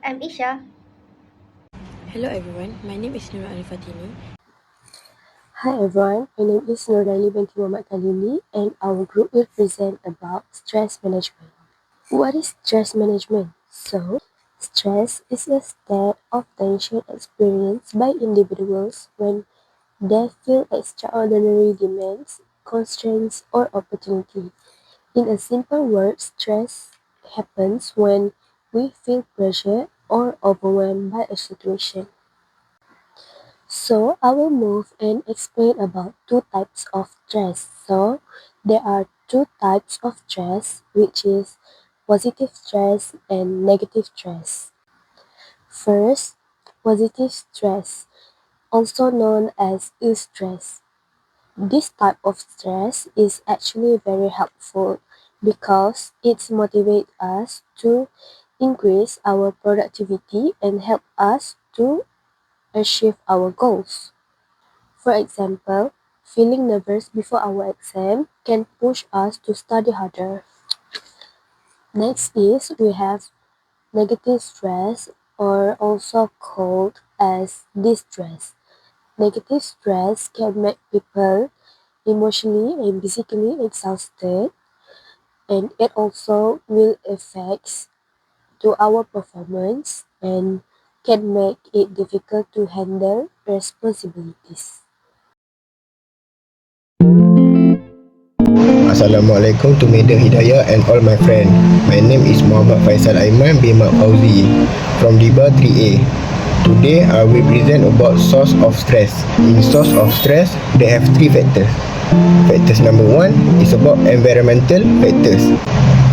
I'm Isha. Hello everyone, my name is Nura Alifatini. Hi everyone, my name is Nurdani binti Muhammad Khalili and our group will present about stress management. What is stress management? Stress is a state of tension experienced by individuals when they feel extraordinary demands, constraints, or opportunity. In a simple word, stress happens when we feel pressure or overwhelmed by a situation. So I will move and explain about two types of stress. So there are two types of stress, which is positive stress and negative stress. First, positive stress, also known as eustress. This type of stress is actually very helpful because it motivates us to increase our productivity and help us to achieve our goals. For example, feeling nervous before our exam can push us to study harder. Next is we have negative stress or also called as distress. Negative stress can make people emotionally and physically exhausted, and it also will affect to our performance and can make it difficult to handle responsibilities. Assalamualaikum to Media Hidayah and all my friends. My name is Muhammad Faisal Aiman bin Mak Fauzi from DIBA 3A. Today I will present about source of stress. In source of stress, they have three factors. Factors number one is about environmental factors.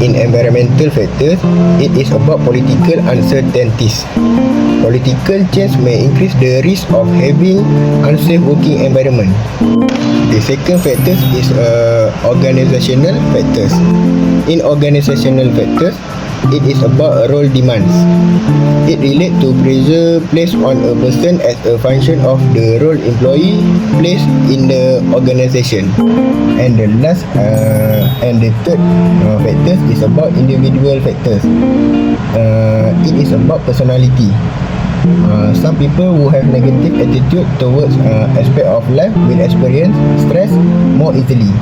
In environmental factors, it is about political uncertainties. Political change may increase the risk of having unsafe working environment. The second factors is organizational factors. In organizational factors, it is about role demands. It relates to pressure placed on a person as a function of the role employee plays in the organization. And the last and the third factors is about individual factors. It is about personality. Some people who have negative attitude towards aspect of life will experience stress more easily.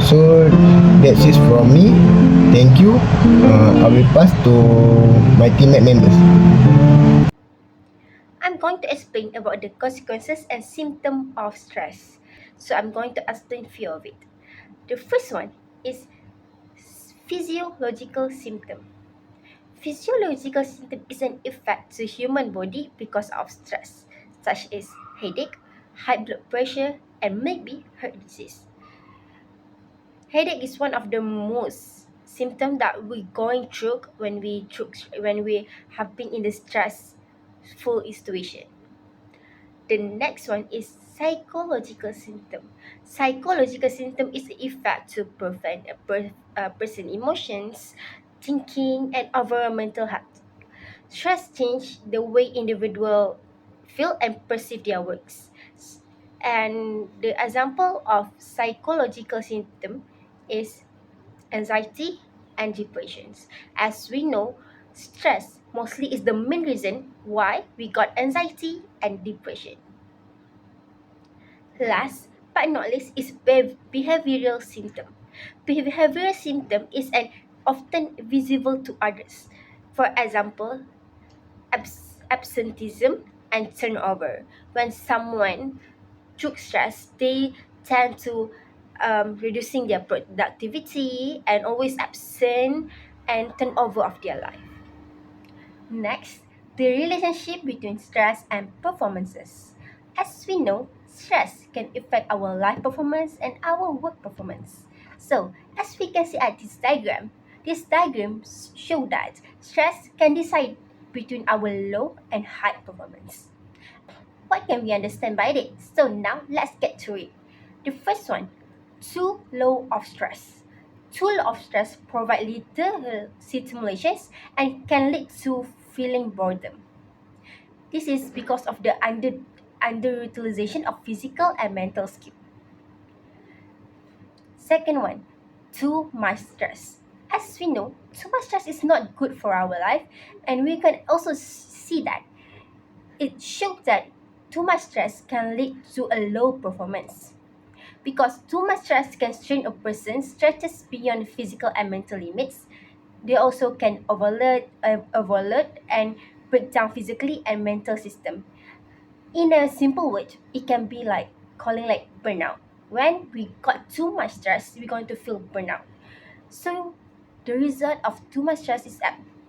So that's it from me. Thank you. I will pass to my teammate members. I'm going to explain about the consequences and symptoms of stress. So I'm going to explain few of it. The first one is physiological symptom. Physiological symptom is an effect to human body because of stress, such as headache, high blood pressure, and maybe heart disease. Headache is one of the most symptom that we're going through when we have been in the stressful situation. The next one is psychological symptom. Psychological symptom is the effect to prevent a person emotions, thinking, and overall mental health. Stress change the way individual feel and perceive their works. And the example of psychological symptom is anxiety and depressions. As we know, stress mostly is the main reason why we got anxiety and depression. Last but not least is behavioral symptom. Behavioral symptom is an often visible to others. For example, absenteeism and turnover. When someone took stress, they tend to reducing their productivity and always absent and turnover of their life. Next, the relationship between stress and performances. As we know, stress can affect our life performance and our work performance. So, as we can see at this diagram show that stress can decide between our low and high performance. What can we understand by it? So now let's get to it. The first one, too low of stress. Too low of stress provide little stimulations and can lead to feeling boredom. This is because of the underutilization of physical and mental skill. Second one, too much stress. As we know, too much stress is not good for our life, and we can also see that it shows that too much stress can lead to a low performance. Because too much stress can strain a person stretches beyond physical and mental limits. They also can overload and break down physically and mental system. In a simple word, it can be like calling like burnout. When we got too much stress, we're going to feel burnout. So the result of too much stress is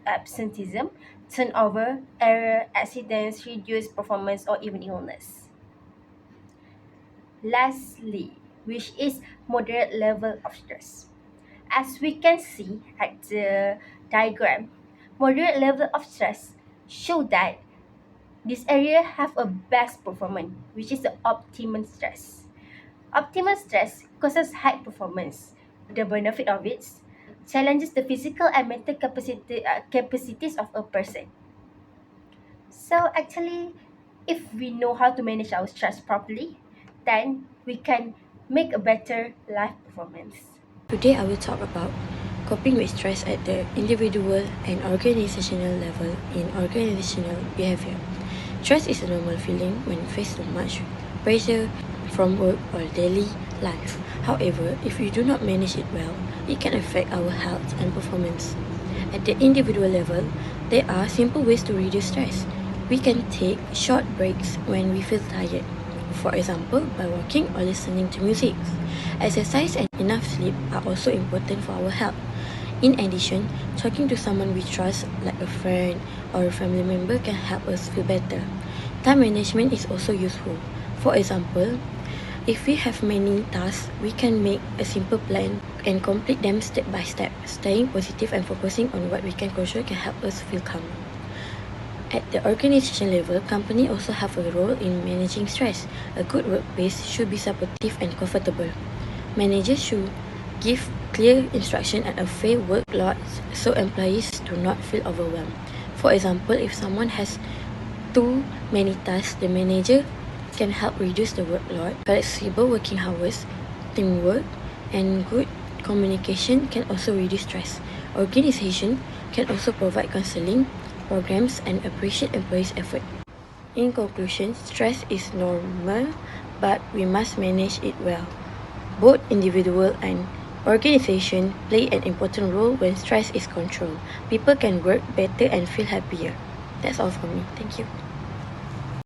absenteeism, turnover, error, accidents, reduced performance, or even illness. Lastly, which is moderate level of stress. As we can see at the diagram, moderate level of stress show that this area have a best performance, which is the optimum stress. Optimal stress causes high performance. The benefit of it challenges the physical and mental capacities of a person. So actually, if we know how to manage our stress properly, then we can make a better life performance. Today I will talk about coping with stress at the individual and organizational level in organizational behavior. Stress is a normal feeling when faced with much pressure from work or daily life. However, if we do not manage it well, it can affect our health and performance. At the individual level, there are simple ways to reduce stress. We can take short breaks when we feel tired. For example, by walking or listening to music. Exercise and enough sleep are also important for our health. In addition, talking to someone we trust, like a friend or a family member, can help us feel better. Time management is also useful. For example, if we have many tasks, we can make a simple plan and complete them step by step. Staying positive and focusing on what we can control can help us feel calm. At the organization level, companies also have a role in managing stress. A good workplace should be supportive and comfortable. Managers should give clear instruction and a fair workload so employees do not feel overwhelmed. For example, if someone has too many tasks, the manager can help reduce the workload. Flexible working hours, teamwork, and good communication can also reduce stress. Organization can also provide counseling programs and appreciate employees' effort. In conclusion, stress is normal, but we must manage it well. Both individual and organization play an important role when stress is controlled. People can work better and feel happier. That's all for me. Thank you.